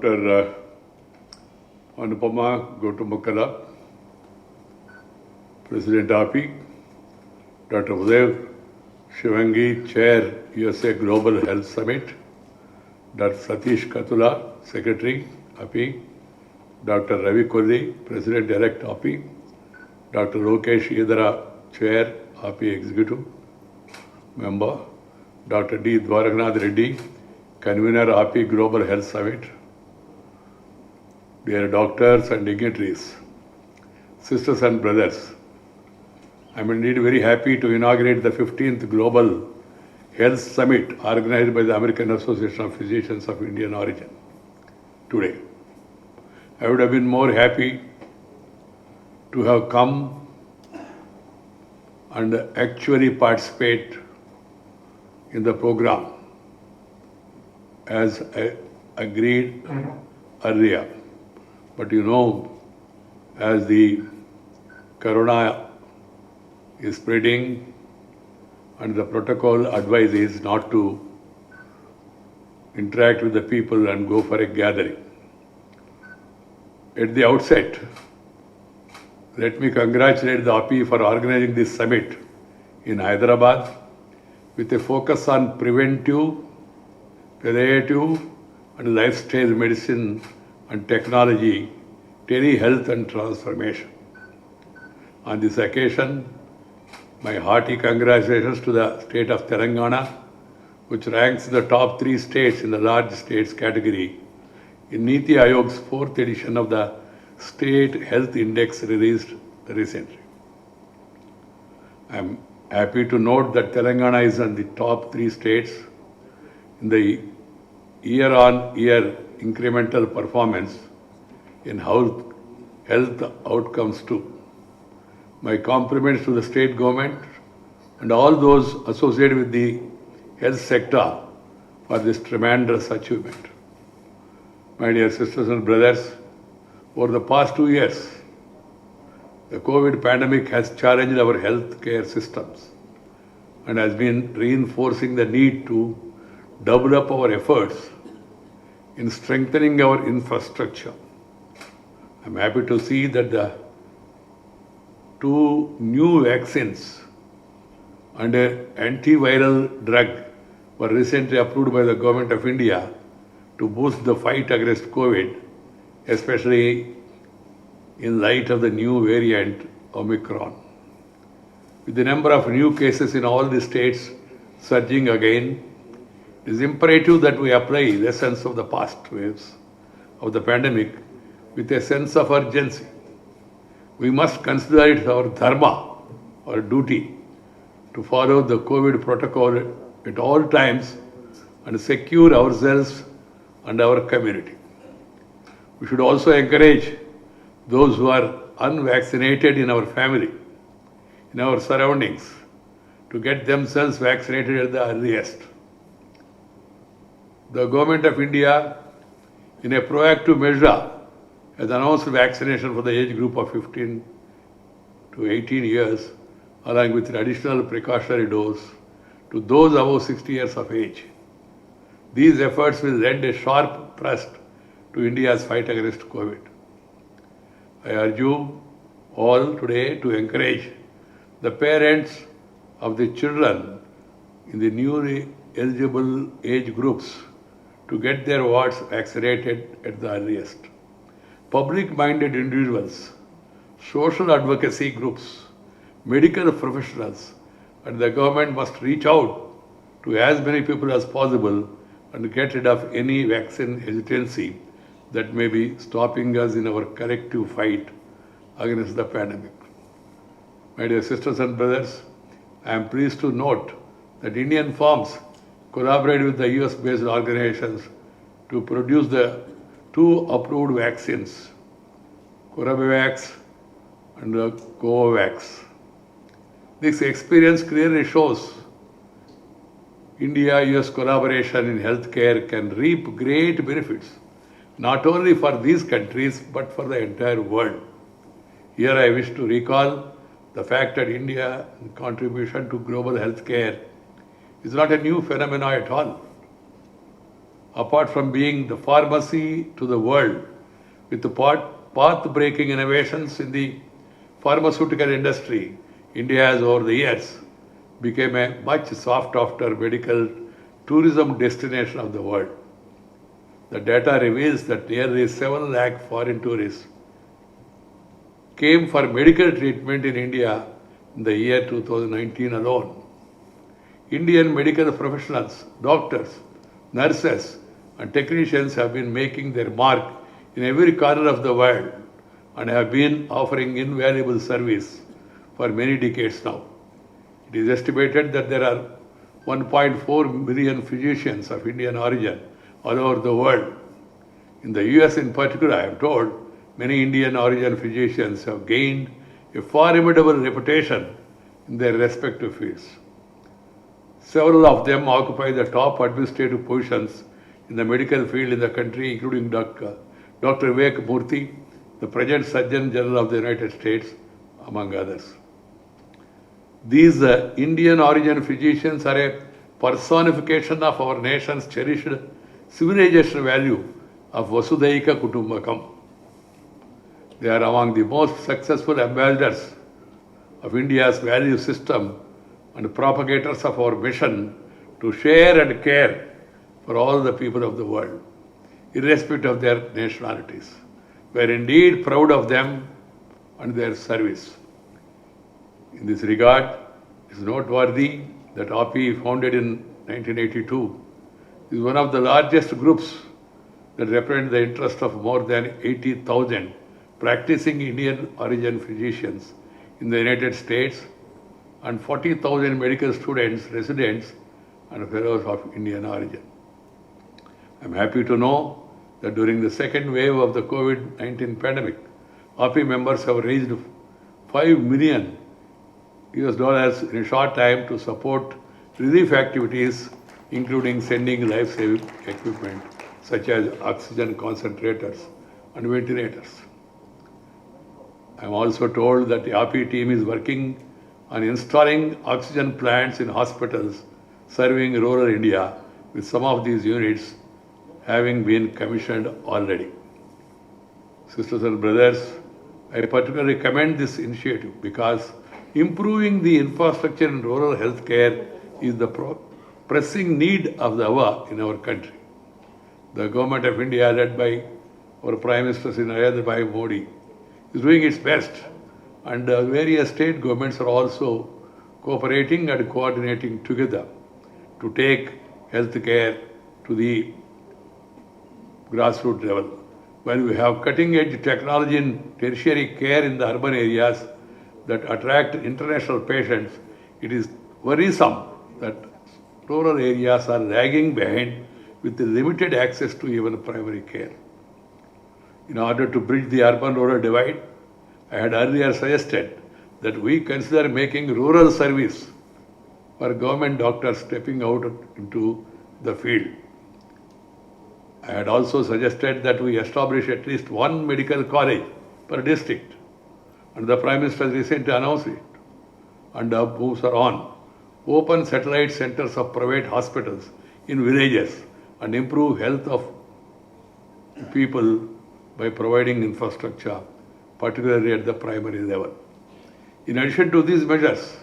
Dr. Anupama Gotumakala, President API, Dr. Uday Shivangi, Chair, USA Global Health Summit, Dr. Satish Katula, Secretary, API, Dr. Ravi Kolli, President-elect, API, Dr. Lokesh Idara, Chair, API Executive Member, Dr. D. Dwarkanath Reddy, Convener, API Global Health Summit, dear doctors and dignitaries, sisters and brothers, I am indeed very happy to inaugurate the 15th Global Health Summit organized by the American Association of Physicians of Indian origin today. I would have been more happy to have come and actually participate in the program as I agreed earlier. But you know, as the corona is spreading and the protocol advice is not to interact with the people and go for a gathering. At the outset, let me congratulate the API for organizing this summit in Hyderabad with a focus on preventive, palliative and lifestyle medicine and technology, telehealth and transformation. On this occasion, my hearty congratulations to the state of Telangana, which ranks the top 3 states in the large states category in Niti Aayog's 4th edition of the State Health Index released recently. I am happy to note that Telangana is in the top 3 states in the year-on-year incremental performance in health outcomes too. My compliments to the state government and all those associated with the health sector for this tremendous achievement. My dear sisters and brothers, over the past 2 years, the COVID pandemic has challenged our healthcare systems and has been reinforcing the need to double up our efforts in strengthening our infrastructure. I am happy to see that the 2 new vaccines and an antiviral drug were recently approved by the Government of India to boost the fight against COVID, especially in light of the new variant Omicron. With the number of new cases in all the states surging again, it is imperative that we apply lessons of the past waves of the pandemic with a sense of urgency. We must consider it our dharma, our duty, to follow the COVID protocol at all times and secure ourselves and our community. We should also encourage those who are unvaccinated in our family, in our surroundings, to get themselves vaccinated at the earliest. The Government of India, in a proactive measure, has announced vaccination for the age group of 15 to 18 years, along with an additional precautionary dose to those above 60 years of age. These efforts will lend a sharp thrust to India's fight against COVID. I urge you all today to encourage the parents of the children in the newly eligible age groups to get their wards vaccinated at the earliest. Public-minded individuals, social advocacy groups, medical professionals, and the government must reach out to as many people as possible and get rid of any vaccine hesitancy that may be stopping us in our collective fight against the pandemic. My dear sisters and brothers, I am pleased to note that Indian firms collaborated with the US-based organizations to produce the 2 approved vaccines, Coronavax and Covovax. This experience clearly shows India-US collaboration in healthcare can reap great benefits, not only for these countries, but for the entire world. Here I wish to recall the fact that India's contribution to global healthcare is not a new phenomenon at all. apart from being the pharmacy to the world, with the path-breaking innovations in the pharmaceutical industry, India has over the years become a much sought after medical tourism destination of the world. The data reveals that nearly 7 lakh foreign tourists came for medical treatment in India in the year 2019 alone. Indian medical professionals, doctors, nurses, and technicians have been making their mark in every corner of the world and have been offering invaluable service for many decades now. It is estimated that there are 1.4 million physicians of Indian origin all over the world. In the US in particular, I am told, many Indian origin physicians have gained a formidable reputation in their respective fields. Several of them occupy the top administrative positions in the medical field in the country, including Dr. Vivek Murthy, the present Surgeon General of the United States, among others. These Indian origin physicians are a personification of our nation's cherished civilization value of Vasudaika Kutumbakam. They are among the most successful ambassadors of India's value system and propagators of our mission to share and care for all the people of the world, irrespective of their nationalities. We are indeed proud of them and their service. In this regard, it is noteworthy that API, founded in 1982, is one of the largest groups that represent the interest of more than 80,000 practicing Indian origin physicians in the United States and 40,000 medical students, residents, and fellows of Indian origin. I am happy to know that during the second wave of the COVID-19 pandemic, API members have raised $5 million in a short time to support relief activities, including sending life-saving equipment such as oxygen concentrators and ventilators. I am also told that the API team is working on installing oxygen plants in hospitals serving rural India, with some of these units having been commissioned already. Sisters and brothers, I particularly commend this initiative because improving the infrastructure in rural healthcare is the pressing need of the hour in our country. The government of India, led by our Prime Minister Sri Narendra Bhai Modi, is doing its best, and various state governments are also cooperating and coordinating together to take health care to the grassroots level. While we have cutting-edge technology in tertiary care in the urban areas that attract international patients, it is worrisome that rural areas are lagging behind with limited access to even primary care. In order to bridge the urban-rural divide, I had earlier suggested that we consider making rural service for government doctors stepping out into the field. I had also suggested that we establish at least one medical college per district, and the Prime Minister has recently announced it, and moves are on. Open satellite centers of private hospitals in villages and improve health of people by providing infrastructure, particularly at the primary level. In addition to these measures,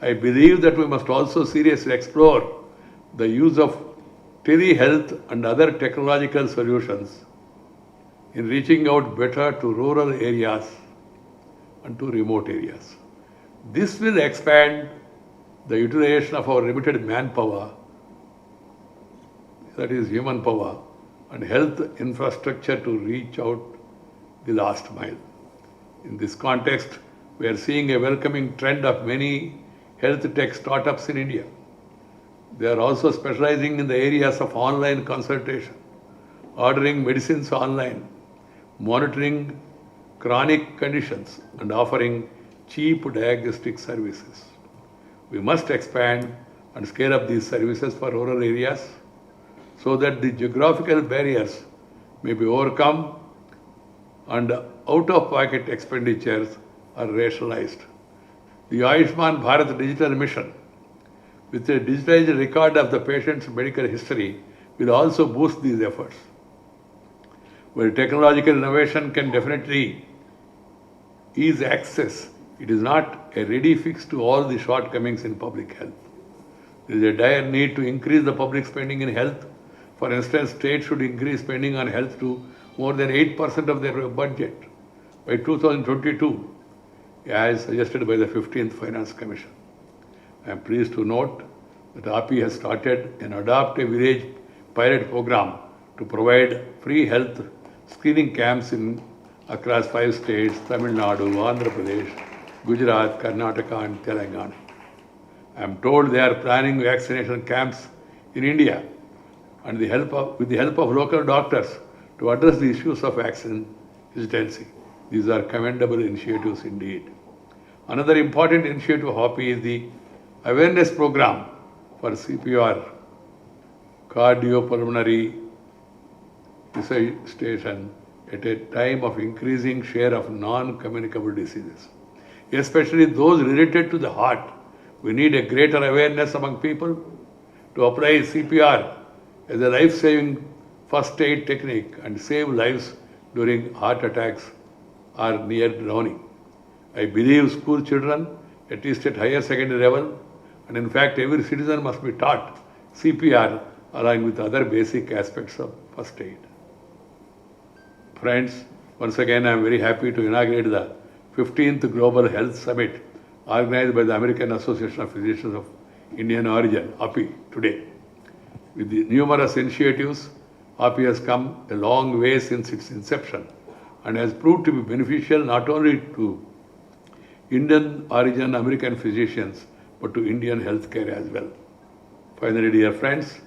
I believe that we must also seriously explore the use of telehealth and other technological solutions in reaching out better to rural areas and to remote areas. This will expand the utilization of our limited manpower, that is human power, and health infrastructure to reach out the last mile. In this context, we are seeing a welcoming trend of many health tech startups in India. They are also specializing in the areas of online consultation, ordering medicines online, monitoring chronic conditions, and offering cheap diagnostic services. We must expand and scale up these services for rural areas so that the geographical barriers may be overcome and out-of-pocket expenditures are rationalized. The Ayushman Bharat Digital Mission, with a digitized record of the patient's medical history, will also boost these efforts. While technological innovation can definitely ease access, it is not a ready fix to all the shortcomings in public health. There is a dire need to increase the public spending in health. For instance, states should increase spending on health to more than 8% of their budget by 2022, as suggested by the 15th Finance Commission. I am pleased to note that API has started an Adopt a Village pilot program to provide free health screening camps across 5 states, Tamil Nadu, Andhra Pradesh, Gujarat, Karnataka and Telangana. I am told they are planning vaccination camps in India and with the help of local doctors to address the issues of vaccine hesitancy. These are commendable initiatives indeed. Another important initiative of HOPI is the awareness program for CPR, cardiopulmonary resuscitation, at a time of increasing share of non-communicable diseases, especially those related to the heart. We need a greater awareness among people to apply CPR as a life-saving first aid technique and save lives during heart attacks or near drowning. I believe school children, at least at higher secondary level, and in fact every citizen must be taught CPR along with other basic aspects of first aid. Friends, once again I am very happy to inaugurate the 15th Global Health Summit organized by the American Association of Physicians of Indian Origin, API, today. With the numerous initiatives, API has come a long way since its inception and has proved to be beneficial not only to Indian origin American physicians but to Indian healthcare as well. Finally, dear friends,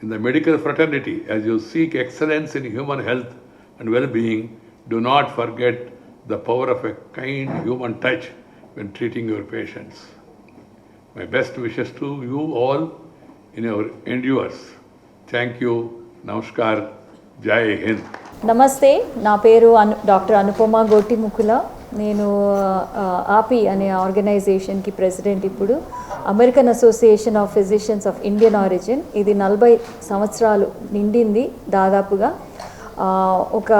in the medical fraternity, as you seek excellence in human health and well-being, do not forget the power of a kind human touch when treating your patients. My best wishes to you all in your endeavors. Thank you. Namaskar. Jai Hind. నమస్తే, నా పేరు doctor Anupama గోటిముకుల. నేను ఆపి అనే ఆర్గనైజేషన్కి president. ఇప్పుడు American association of physicians of Indian origin. ఇది 40 సంవత్సరాలు నిండింది దాదాపుగా. ఒక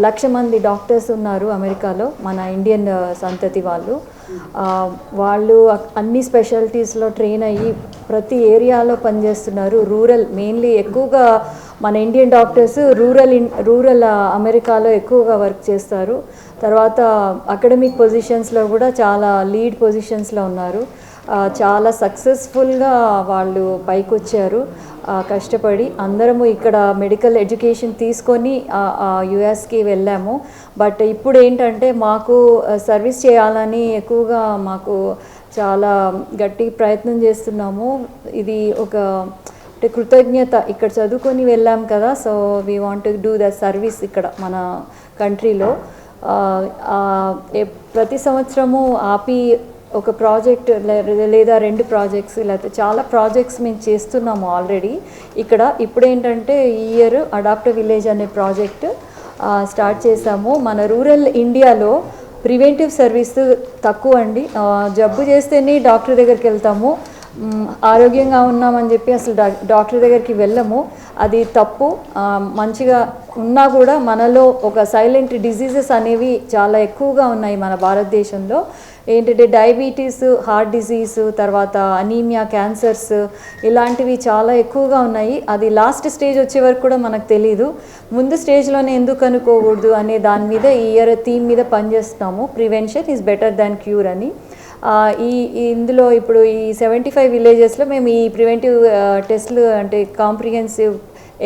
1,00,000 మంది డాక్టర్స్ ఉన్నారు అమెరికాలో, మన ఇండియన్ సంతతి వాళ్ళు. వాళ్ళు అన్ని స్పెషాలిటీస్లో ట్రైన్ అయ్యి ప్రతి ఏరియాలో పనిచేస్తున్నారు. రూరల్ మెయిన్లీ ఎక్కువగా మన ఇండియన్ డాక్టర్స్ రూరల్ అమెరికాలో ఎక్కువగా వర్క్ చేస్తారు. తర్వాత అకాడమిక్ పొజిషన్స్లో కూడా చాలా లీడ్ పొజిషన్స్లో ఉన్నారు. చాలా సక్సెస్ఫుల్గా వాళ్ళు పైకి వచ్చారు కష్టపడి. అందరము ఇక్కడ మెడికల్ ఎడ్యుకేషన్ తీసుకొని యుఎస్కి వెళ్ళాము. బట్ ఇప్పుడు ఏంటంటే మాకు సర్వీస్ చేయాలని ఎక్కువగా మాకు చాలా గట్టి ప్రయత్నం చేస్తున్నాము. ఇది ఒక కృతజ్ఞత, ఇక్కడ చదువుకొని వెళ్ళాం కదా, so we want to do the service ఇక్కడ మన కంట్రీలో. ప్రతి సంవత్సరము ఆపి ఒక ప్రాజెక్ట్ లేదా 2 ప్రాజెక్ట్స్ లేకపోతే చాలా ప్రాజెక్ట్స్ మేము చేస్తున్నాము ఆల్రెడీ ఇక్కడ. ఇప్పుడు ఏంటంటే ఈ ఇయర్ అడాప్ట్ విలేజ్ అనే ప్రాజెక్ట్ స్టార్ట్ చేసాము. మన రూరల్ ఇండియాలో ప్రివెంటివ్ సర్వీస్ తక్కువ అండి. జబ్బు చేస్తేనే డాక్టర్ దగ్గరికి వెళ్తాము, ఆరోగ్యంగా ఉన్నామని చెప్పి అసలు డాక్టర్ దగ్గరికి వెళ్ళము. అది తప్పు. మంచిగా ఉన్నా కూడా మనలో ఒక సైలెంట్ డిసీజెస్ అనేవి చాలా ఎక్కువగా ఉన్నాయి మన భారతదేశంలో. ఏంటంటే డయాబెటీస్, హార్ట్ డిసీజ్, తర్వాత అనీమియా, క్యాన్సర్స్ ఇలాంటివి చాలా ఎక్కువగా ఉన్నాయి. అది లాస్ట్ స్టేజ్ వచ్చే వరకు కూడా మనకు తెలీదు. ముందు స్టేజ్లోనే ఎందుకు అనుకోకూడదు అనే దాని మీద ఈ ఇయర్ థీమ్ మీద పనిచేస్తున్నాము. Prevention is better than cure అని. ఇందులో ఇప్పుడు ఈ 75 విలేజెస్లో మేము ఈ ప్రివెంటివ్ టెస్ట్లు అంటే కాంప్రిహెన్సివ్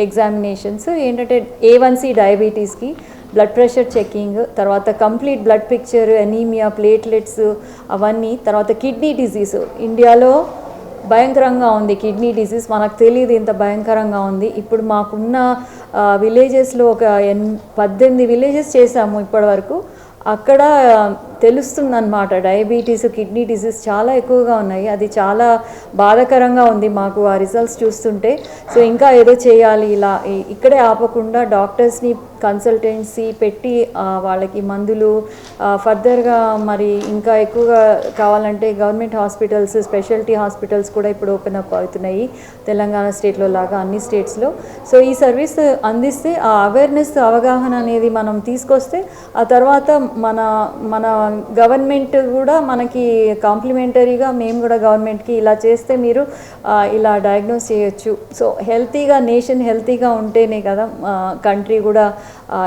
ఎగ్జామినేషన్స్ ఏంటంటే A1C డయాబెటీస్కి, బ్లడ్ ప్రెషర్ చెకింగ్, తర్వాత complete blood picture, anaemia, platelets అవన్నీ. తర్వాత కిడ్నీ డిసీజ్ ఇండియాలో భయంకరంగా ఉంది. కిడ్నీ డిసీజ్ మనకు తెలియదు ఇంత భయంకరంగా ఉంది. ఇప్పుడు మాకున్న విలేజెస్లో ఒక 18 విలేజెస్ చేసాము ఇప్పటి వరకు. అక్కడ తెలుస్తుందన్నమాట. డయాబెటీస్, కిడ్నీ డిసీజ్ చాలా ఎక్కువగా ఉన్నాయి. అది చాలా బాధాకరంగా ఉంది మాకు ఆ రిజల్ట్స్ చూస్తుంటే. సో ఇంకా ఏదో చేయాలి, ఇలా ఇక్కడే ఆపకుండా డాక్టర్స్ని కన్సల్టెన్సీ పెట్టి వాళ్ళకి మందులు ఫర్దర్గా మరి ఇంకా ఎక్కువగా కావాలంటే గవర్నమెంట్ హాస్పిటల్స్, స్పెషాలిటీ హాస్పిటల్స్ కూడా ఇప్పుడు ఓపెన్ అప్ అవుతున్నాయి తెలంగాణ స్టేట్లో లాగా అన్ని స్టేట్స్లో. సో ఈ సర్వీస్ అందిస్తే ఆ అవేర్నెస్, అవగాహన అనేది మనం తీసుకొస్తే ఆ తర్వాత మన మన గవర్నమెంట్ కూడా మనకి కాంప్లిమెంటరీగా మేము కూడా గవర్నమెంట్కి ఇలా చేస్తే మీరు ఇలా డయాగ్నోస్ చేయొచ్చు. సో హెల్తీగా, నేషన్ హెల్తీగా ఉంటేనే కదా కంట్రీ కూడా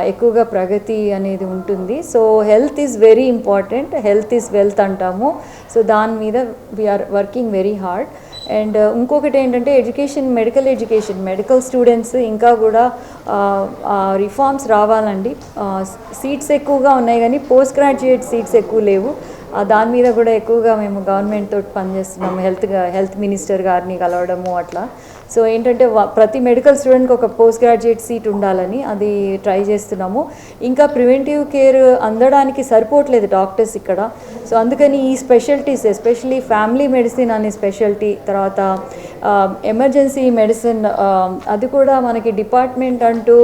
ఎక్కువగా ప్రగతి అనేది ఉంటుంది. So health is very important, health is wealth అంటాము. సో దాని మీద we are working very hard. And ఇంకొకటి ఏంటంటే మెడికల్ స్టూడెంట్స్ ఇంకా కూడా రిఫార్మ్స్ రావాలండి. సీట్స్ ఎక్కువగా ఉన్నాయి కానీ పోస్ట్ గ్రాడ్యుయేట్ సీట్స్ ఎక్కువ లేవు. దాని మీద కూడా ఎక్కువగా మేము గవర్నమెంట్ తోటి పనిచేస్తున్నాము, హెల్త్ మినిస్టర్ గారిని కలవడము అట్లా. సో ఏంటంటే ప్రతి మెడికల్ స్టూడెంట్కి ఒక పోస్ట్ గ్రాడ్యుయేట్ సీట్ ఉండాలని అది ట్రై చేస్తున్నాము. ఇంకా ప్రివెంటివ్ కేర్ అందడానికి సరిపోవట్లేదు డాక్టర్స్ ఇక్కడ. సో అందుకని ఈ స్పెషాలిటీస్, ఎస్పెషలీ ఫ్యామిలీ మెడిసిన్ అనే స్పెషాలిటీ, తర్వాత ఎమర్జెన్సీ మెడిసిన్, అది కూడా మనకి డిపార్ట్మెంట్ అంటూ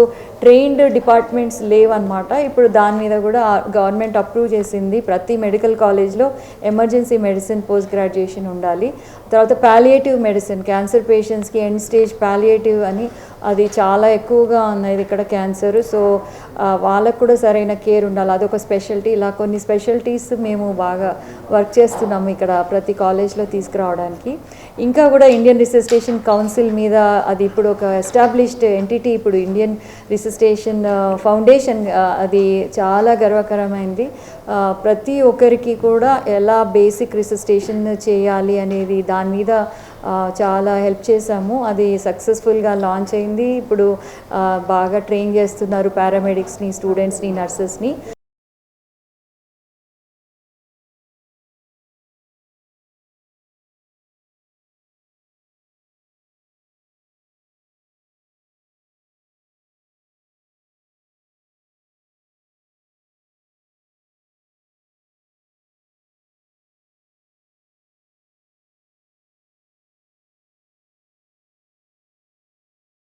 ట్రైన్డ్ డిపార్ట్మెంట్స్ లేవన్నమాట. ఇప్పుడు దాని మీద కూడా గవర్నమెంట్ అప్రూవ్ చేసింది, ప్రతి మెడికల్ కాలేజ్లో ఎమర్జెన్సీ మెడిసిన్ పోస్ట్ గ్రాడ్యుయేషన్ ఉండాలి. తర్వాత పాలియేటివ్ మెడిసిన్, క్యాన్సర్ పేషెంట్స్కి ఎండ్ స్టేజ్ పాలియేటివ్ అని అది చాలా ఎక్కువగా ఉన్నది ఇక్కడ క్యాన్సర్. సో వాళ్ళకు కూడా సరైన కేర్ ఉండాలి, అదొక స్పెషాలిటీ. ఇలా కొన్ని స్పెషాలిటీస్ మేము బాగా వర్క్ చేస్తున్నాము ఇక్కడ ప్రతి కాలేజ్లో తీసుకురావడానికి. ఇంకా కూడా ఇండియన్ రిసెసిటేషన్ కౌన్సిల్ మీద అది ఇప్పుడు ఒక ఎస్టాబ్లిష్డ్ ఎంటిటీ, ఇప్పుడు ఇండియన్ రిసెసిటేషన్ ఫౌండేషన్, అది చాలా గర్వకరమైంది. ప్రతి ఒక్కరికి కూడా ఎలా బేసిక్ రిసెసిటేషన్ చేయాలి అనేది దాని మీద చాలా హెల్ప్ చేశాము. అది సక్సెస్ఫుల్గా లాంచ్ అయింది. ఇప్పుడు బాగా ట్రైన్ చేస్తున్నారు పారామెడిక్స్ని, స్టూడెంట్స్ని, నర్సెస్ని.